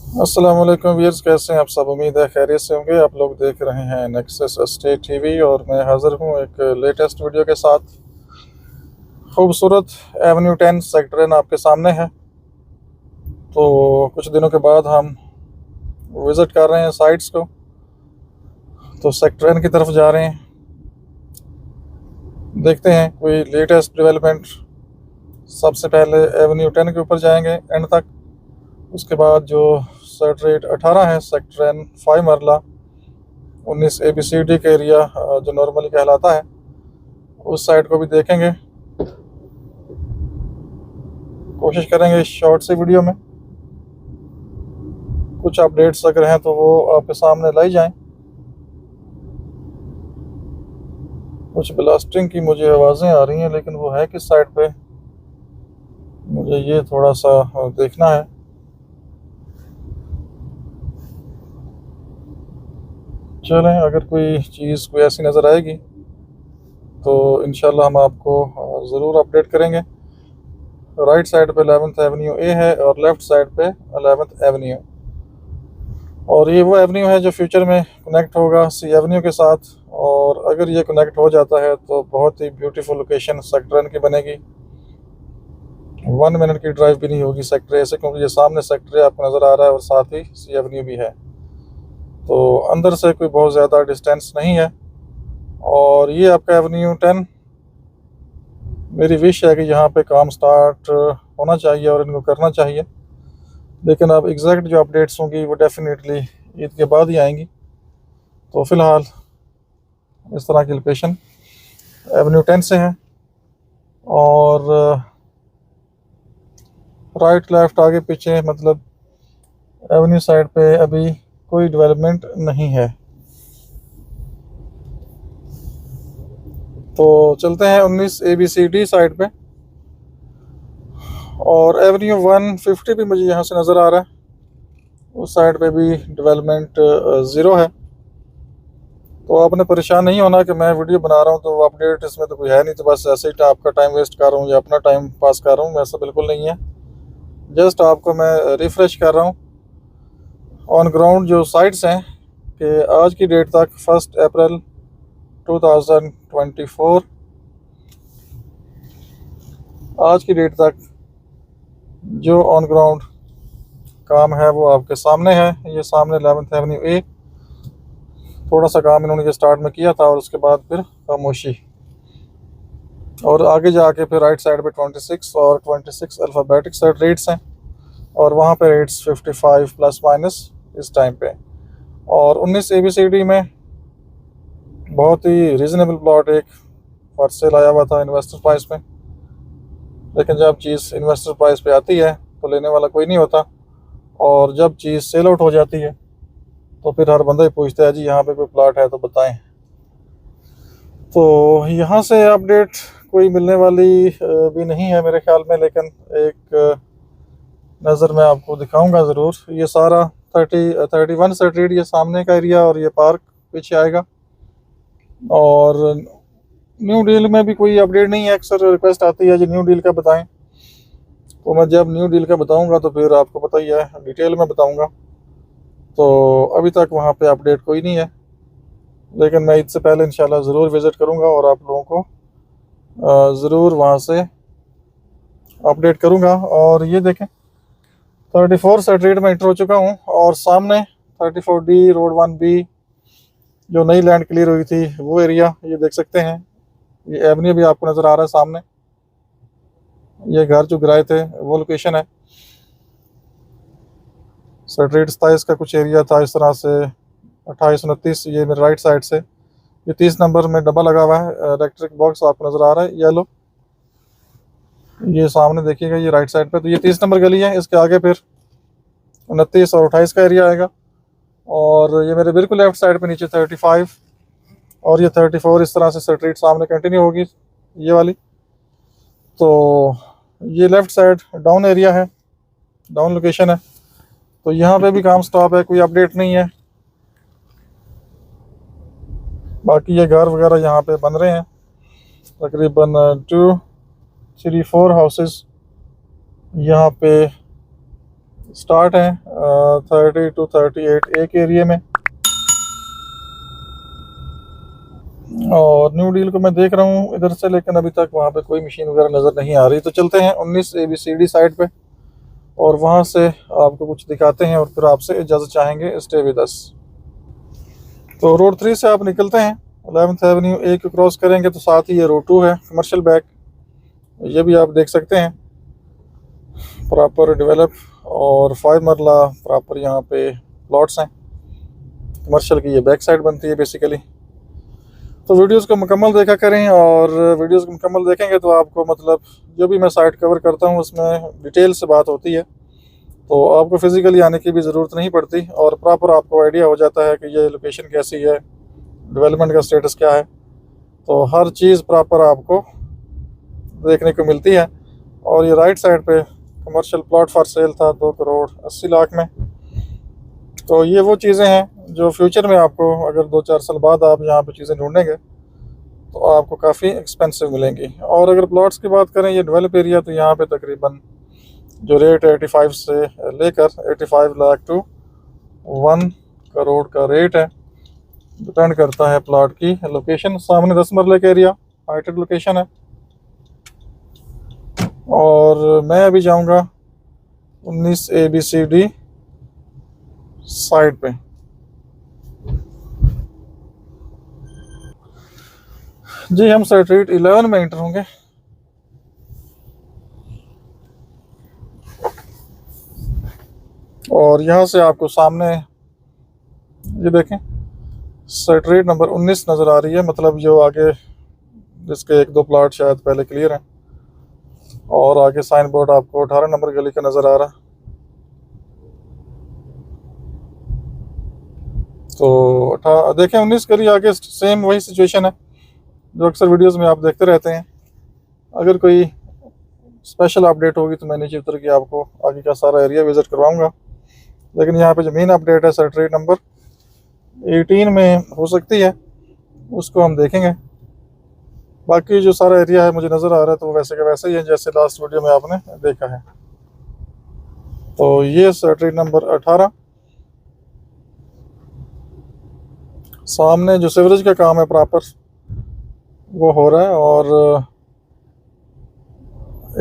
अस्सलाम वालेकुम व्यूअर्स, कैसे हैं आप सब। उम्मीद है खैरियत से होंगे। आप लोग देख रहे हैं नेक्सस एस्टेट टीवी और मैं हाज़िर हूं एक लेटेस्ट वीडियो के साथ। खूबसूरत एवेन्यू 10 सेक्टर N आपके सामने है। तो कुछ दिनों के बाद हम विज़िट कर रहे हैं साइट्स को, तो सेक्टर N की तरफ जा रहे हैं। देखते हैं कोई लेटेस्ट डेवलपमेंट। सबसे पहले एवेन्यू 10 के ऊपर जाएंगे एंड तक। उसके बाद जो सेक्टर 18 है सेक्टर N 5 मरला 19 ABCD का एरिया जो नॉर्मली कहलाता है, उस साइड को भी देखेंगे। कोशिश करेंगे इस शॉर्ट से वीडियो में कुछ अपडेट्स अगर हैं तो वो आपके सामने लाई जाएं। कुछ ब्लास्टिंग की मुझे आवाज़ें आ रही हैं, लेकिन वो है किस साइड पे, मुझे ये थोड़ा सा देखना है। चलें, अगर कोई चीज़ कोई ऐसी नज़र आएगी तो इंशाल्लाह हम आपको ज़रूर अपडेट करेंगे। राइट साइड पे 11th एवेन्यू ए है और लेफ़्ट साइड पे 11th एवेन्यू, और ये वो एवेन्यू है जो फ्यूचर में कनेक्ट होगा सी एवेन्यू के साथ। और अगर ये कनेक्ट हो जाता है तो बहुत ही ब्यूटीफुल लोकेशन सेक्टर N की बनेगी। 1 मिनट की ड्राइव भी नहीं होगी सेक्टर ए से, क्योंकि ये सामने सेक्टर A आपको नज़र आ रहा है और साथ ही सी एवेन्यू भी है, तो अंदर से कोई बहुत ज़्यादा डिस्टेंस नहीं है। और ये आपका एवेन्यू 10, मेरी विश है कि यहाँ पे काम स्टार्ट होना चाहिए और इनको करना चाहिए, लेकिन अब एग्जैक्ट जो अपडेट्स होंगी वो डेफिनेटली ईद के बाद ही आएंगी। तो फ़िलहाल इस तरह की लोकेशन एवेन्यू 10 से है। और राइट लेफ़्ट आगे पीछे मतलब एवेन्यू साइड पे अभी कोई डेवलपमेंट नहीं है। तो चलते हैं 19 ABCD साइड पे, और एवेन्यू 150 भी मुझे यहाँ से नज़र आ रहा है। उस साइड पे भी डेवलपमेंट ज़ीरो है। तो आपने परेशान नहीं होना कि मैं वीडियो बना रहा हूँ तो अपडेट इसमें तो कोई है नहीं, तो बस ऐसे ही आपका टाइम वेस्ट कर रहा हूँ या अपना टाइम पास कर रहा हूँ, ऐसा बिल्कुल नहीं है। जस्ट आपको मैं रिफ़्रेश कर रहा हूँ ऑन ग्राउंड जो साइट्स हैं कि आज की डेट तक 1 अप्रैल 2024 आज की डेट तक जो ऑन ग्राउंड काम है वो आपके सामने है। ये सामने 11th एवेन्यू ए, थोड़ा सा काम इन्होंने ये स्टार्ट में किया था और उसके बाद फिर खामोशी। और आगे जाके फिर राइट साइड पे 26 और 26 अल्फ़ाबेटिक सेट रेट्स हैं, और वहाँ पे रेट्स 55 प्लस माइनस इस टाइम पे। और 19 ABCD में बहुत ही रीज़नेबल प्लॉट एक फॉर सेल आया हुआ था इन्वेस्टर प्राइस में, लेकिन जब चीज़ इन्वेस्टर प्राइस पे आती है तो लेने वाला कोई नहीं होता, और जब चीज़ सेल आउट हो जाती है तो फिर हर बंदा ही पूछता है जी यहाँ पे कोई प्लॉट है तो बताएं। तो यहाँ से अपडेट कोई मिलने वाली भी नहीं है मेरे ख्याल में, लेकिन एक नज़र मैं आपको दिखाऊंगा ज़रूर। ये सारा 31 स्ट्रीट ये सामने का एरिया और ये पार्क पीछे आएगा। और न्यू डील में भी कोई अपडेट नहीं है। अक्सर रिक्वेस्ट आती है जी न्यू डील का बताएं, तो मैं जब न्यू डील का बताऊंगा तो फिर आपको पता ही है डिटेल में बताऊंगा। तो अभी तक वहाँ पे अपडेट कोई नहीं है, लेकिन मैं इससे पहले इंशाल्लाह ज़रूर विज़िट करूँगा और आप लोगों को ज़रूर वहाँ से अपडेट करूँगा। और ये देखें 34 स्ट्रीट में इंटर हो चुका हूँ, और सामने 34D रोड 1B जो नई लैंड क्लियर हुई थी वो एरिया ये देख सकते हैं। ये एवेन्यू भी आपको नज़र आ रहा है सामने, ये घर जो गिराए थे वो लोकेशन है। स्ट्रीट 27 का कुछ एरिया था इस तरह से 28-29, ये मेरे राइट साइड से। ये 30 नंबर में डब्बा लगा हुआ है, इलेक्ट्रिक बॉक्स आपको नज़र आ रहा है येलो, ये सामने देखिएगा ये राइट साइड पे। तो ये 30 नंबर गली है, इसके आगे फिर 29 और 28 का एरिया आएगा। और ये मेरे बिल्कुल लेफ्ट साइड पे नीचे 35 और ये 34 इस तरह से स्ट्रीट सामने कंटिन्यू होगी ये वाली। तो ये लेफ़्ट साइड डाउन एरिया है, डाउन लोकेशन है। तो यहाँ पे भी काम स्टॉप है, कोई अपडेट नहीं है। बाकी ये घर वगैरह यहाँ पे बन रहे हैं, तकरीबन 2-3-4 हाउसेस यहाँ पे स्टार्ट हैं 30 to 38 एक एरिया में। और न्यू डील को मैं देख रहा हूँ इधर से, लेकिन अभी तक वहाँ पे कोई मशीन वगैरह नज़र नहीं आ रही। तो चलते हैं 19 ABCD साइड पे और वहाँ से आपको कुछ दिखाते हैं और फिर आपसे इजाज़त चाहेंगे। Stay with us. तो रोड 3 से आप निकलते हैं 11th एवेन्यू ए को क्रॉस करेंगे तो साथ ही ये रोड 2 है, कमर्शियल बैक। ये भी आप देख सकते हैं प्रॉपर डेवलप और 5 मरला प्रॉपर यहाँ पे प्लॉट्स हैं। कमर्शियल की ये बैक साइड बनती है बेसिकली। तो वीडियोस को मुकम्मल देखा करें, और वीडियोस को मुकम्मल देखेंगे तो आपको मतलब जो भी मैं साइट कवर करता हूँ उसमें डिटेल से बात होती है, तो आपको फिज़िकली आने की भी ज़रूरत नहीं पड़ती और प्रॉपर आपको आइडिया हो जाता है कि ये लोकेशन कैसी है, डेवलपमेंट का स्टेटस क्या है। तो हर चीज़ प्रॉपर आपको देखने को मिलती है। और ये राइट साइड पे कमर्शियल प्लॉट फॉर सेल था 2 करोड़ 80 लाख में। तो ये वो चीज़ें हैं जो फ्यूचर में आपको अगर 2-4 साल बाद आप यहाँ पे चीज़ें ढूंढेंगे तो आपको काफ़ी एक्सपेंसिव मिलेंगी। और अगर प्लॉट्स की बात करें ये डेवलप एरिया, तो यहाँ पे तकरीबन जो रेट है 85 से लेकर 85 लाख टू 1 करोड़ का रेट है। डिपेंड करता है प्लॉट की लोकेशन। सामने 10 मरले का एरिया हाइटेड लोकेशन है। और मैं अभी जाऊँगा 19 ABCD साइड पे। जी हम स्ट्रीट 11 में एंटर होंगे। और यहाँ से आपको सामने ये देखें स्ट्रीट नंबर 19 नज़र आ रही है, मतलब जो आगे जिसके 1-2 प्लॉट शायद पहले क्लियर हैं। और आगे साइन बोर्ड आपको 18 नंबर गली का नज़र आ रहा। तो देखें 19 गली आगे सेम वही सिचुएशन है जो अक्सर वीडियोस में आप देखते रहते हैं। अगर कोई स्पेशल अपडेट होगी तो मैं नीचे उतर के आपको आगे का सारा एरिया विज़िट करवाऊंगा। लेकिन यहाँ पे जो मेन अपडेट है स्ट्रीट नंबर 18 में हो सकती है, उसको हम देखेंगे। बाकी जो सारा एरिया है मुझे नज़र आ रहा है तो वो वैसे का वैसे ही है जैसे लास्ट वीडियो में आपने देखा है। तो ये स्ट्रीट नंबर 18। सामने जो सीवरेज का काम है प्रॉपर वो हो रहा है। और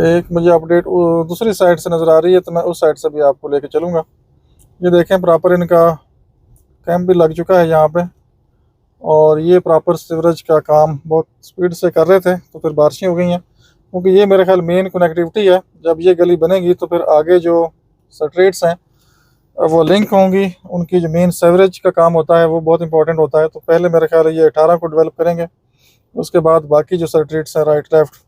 एक मुझे अपडेट दूसरी साइड से नज़र आ रही है तो मैं उस साइड से भी आपको लेके चलूँगा। ये देखें प्रॉपर इनका कैंप भी लग चुका है यहाँ पे। और ये प्रॉपर सीवरेज का काम बहुत स्पीड से कर रहे थे तो फिर बारिशें हो गई हैं, क्योंकि ये मेरे ख्याल मेन कनेक्टिविटी है। जब ये गली बनेगी तो फिर आगे जो स्ट्रीट्स हैं वो लिंक होंगी। उनकी जो मेन सीवरेज का काम होता है वो बहुत इंपॉर्टेंट होता है। तो पहले मेरे ख्याल ये 18 को डेवलप करेंगे, उसके बाद बाकी जो स्ट्रीट्स हैं राइट लेफ्ट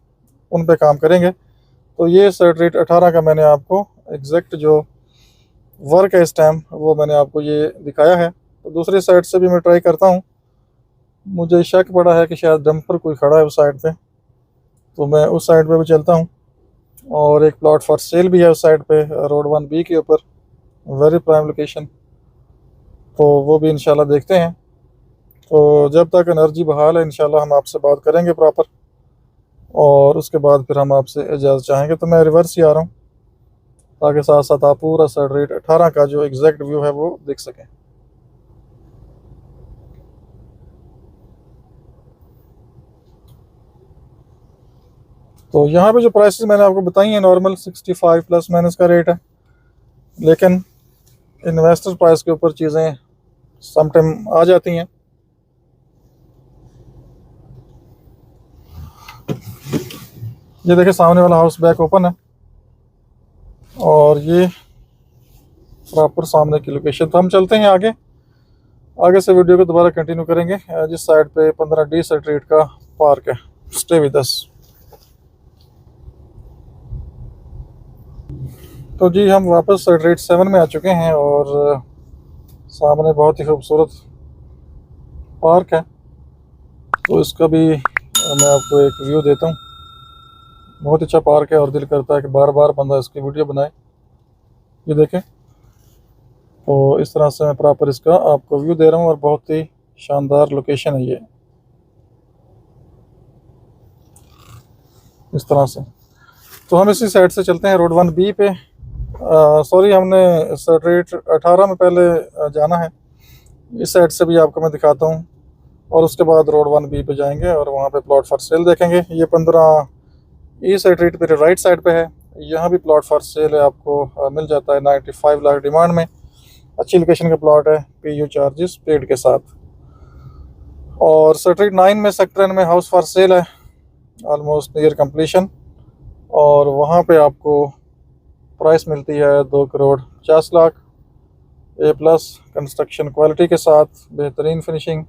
उन पे काम करेंगे। तो ये स्ट्रीट 18 का मैंने आपको एग्जैक्ट जो वर्क है इस टाइम वो मैंने आपको ये दिखाया है। तो दूसरी साइड से भी मैं ट्राई करता हूँ। मुझे शक पड़ा है कि शायद डंपर कोई खड़ा है उस साइड पे, तो मैं उस साइड पे भी चलता हूँ। और एक प्लॉट फॉर सेल भी है उस साइड पे रोड 1B के ऊपर, वेरी प्राइम लोकेशन। तो वो भी इंशाल्लाह देखते हैं। तो जब तक एनर्जी बहाल है इंशाल्लाह हम आपसे बात करेंगे प्रॉपर, और उसके बाद फिर हम आपसे इजाज़त चाहेंगे। तो मैं रिवर्स ही आ रहा हूँ ताकि साथ साथ आप पूरा स्ट्रीट 18 का जो एग्जैक्ट व्यू है वो देख सकें। तो यहाँ पे जो प्राइसेस मैंने आपको बताई हैं नॉर्मल 65 प्लस माइनस का रेट है, लेकिन इन्वेस्टर प्राइस के ऊपर चीज़ें सम टाइम आ जाती हैं। ये देखिए सामने वाला हाउस बैक ओपन है और ये प्रॉपर सामने की लोकेशन। तो हम चलते हैं आगे, आगे से वीडियो को दोबारा कंटिन्यू करेंगे जिस साइड पे 15D स्ट्रीट का पार्क है। Stay with us. तो जी हम वापस स्ट्रीट 7 में आ चुके हैं और सामने बहुत ही खूबसूरत पार्क है। तो इसका भी मैं आपको एक व्यू देता हूँ। बहुत अच्छा पार्क है और दिल करता है कि बार बार बंदा इसकी वीडियो बनाए। ये देखें, तो इस तरह से मैं प्रॉपर इसका आपको व्यू दे रहा हूँ और बहुत ही शानदार लोकेशन है ये इस तरह से। तो हम इसी साइड से चलते हैं रोड 1B पे सॉरी, हमने स्ट्रीट 18 में पहले जाना है। इस साइड से भी आपको मैं दिखाता हूँ, और उसके बाद रोड 1B पे जाएंगे और वहाँ पे प्लॉट फॉर सेल देखेंगे। ये 15 ईस्ट स्ट्रीट पे राइट साइड पे है। यहाँ भी प्लॉट फॉर सेल है, आपको मिल जाता है 95 लाख डिमांड में। अच्छी लोकेशन का प्लॉट है, PU चार्जेस पेड के साथ। और स्ट्रीट 9 में सेक्टर N में हाउस फॉर सेल है, ऑलमोस्ट नियर कंप्लीशन। और वहाँ पे आपको प्राइस मिलती है 2,50,00,000 A+ कंस्ट्रक्शन क्वालिटी के साथ, बेहतरीन फिनिशिंग।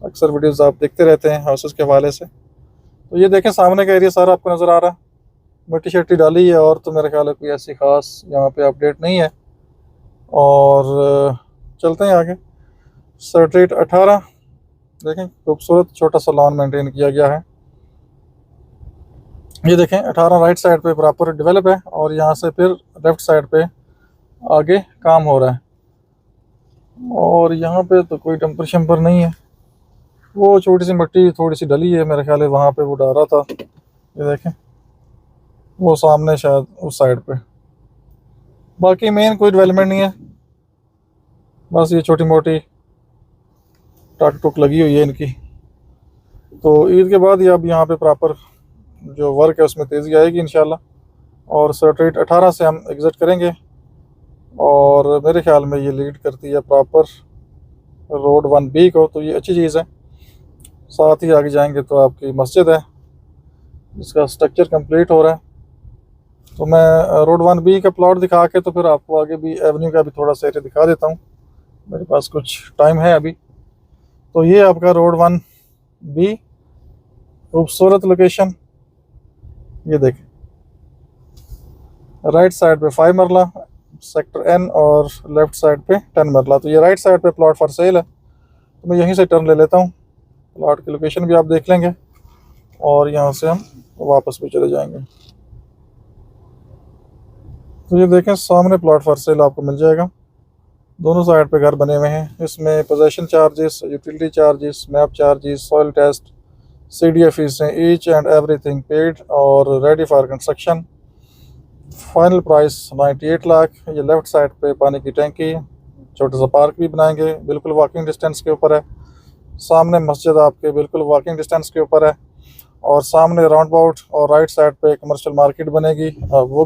अक्सर वीडियोस आप देखते रहते हैं हाउसेस के हवाले से। तो ये देखें, सामने का एरिया सारा आपको नज़र आ रहा है। मिट्टी शट्टी डाली है, और तो मेरे ख्याल है कोई ऐसी ख़ास यहाँ पे अपडेट नहीं है। और चलते हैं आगे। स्ट्रीट 18 देखें, खूबसूरत छोटा सा लॉन मेंटेन किया गया है। ये देखें, 18 राइट साइड पे प्रॉपर डेवलप है, और यहाँ से फिर लेफ़्ट साइड पे आगे काम हो रहा है। और यहाँ पे तो कोई टेम्पर शम्पर नहीं है। वो छोटी सी मिट्टी थोड़ी सी डली है, मेरे ख्याल है वहाँ पे वो डाला था। ये देखें, वो सामने शायद उस साइड पे। बाकी मेन कोई डेवलपमेंट नहीं है, बस ये छोटी मोटी टक टुक लगी हुई है इनकी। तो ईद के बाद ये अब यहाँ पे प्रॉपर जो वर्क है उसमें तेज़ी आएगी इंशाल्लाह। और स्ट्रीट 18 से हम एग्ज़िट करेंगे, और मेरे ख्याल में ये लीड करती है प्रॉपर रोड 1B को, तो ये अच्छी चीज़ है। साथ ही आगे जाएंगे तो आपकी मस्जिद है, जिसका स्ट्रक्चर कंप्लीट हो रहा है। तो मैं रोड 1B का प्लॉट दिखा के तो फिर आपको आगे भी एवेन्यू का भी थोड़ा सा एरिया दिखा देता हूँ, मेरे पास कुछ टाइम है अभी। तो ये आपका रोड 1B, खूबसूरत लोकेशन। ये देखें, राइट साइड पे 5 मरला सेक्टर N, और लेफ़्ट साइड पे 10 मरला। तो ये राइट साइड पे प्लॉट फॉर सेल है, तो मैं यहीं से टर्न ले लेता हूँ। प्लॉट की लोकेशन भी आप देख लेंगे, और यहाँ से हम वापस भी चले जाएंगे। तो ये देखें, सामने प्लॉट फॉर सेल आपको मिल जाएगा। दोनों साइड पे घर बने हुए हैं। इसमें possession charges, utility charges, map charges, soil test, CDA fees हैं, ईच एंड एवरीथिंग पेड और ready for construction. Final price 98 lakh. ये लेफ़्ट साइड पे पानी की टैंकी, छोटा सा पार्क भी बनाएंगे, बिल्कुल वॉकिंग डिस्टेंस के ऊपर है। सामने मस्जिद आपके बिल्कुल वॉकिंग डिस्टेंस के ऊपर है, और सामने राउंड अबाउट और राइट साइड पे कमर्शियल मार्केट बनेगी, वो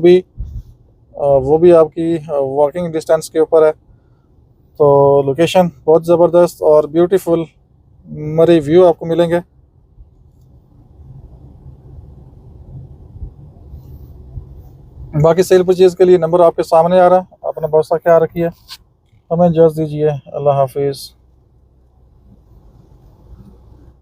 भी आपकी वॉकिंग डिस्टेंस के ऊपर है। तो लोकेशन बहुत ज़बरदस्त और ब्यूटीफुल मरी व्यू आपको मिलेंगे। बाकी सेल परचेज़ के लिए नंबर आपके सामने आ रहा है। अपना बहुत सा ख्याल रखिए, हमें इजाज़त दीजिए। अल्लाह हाफिज़।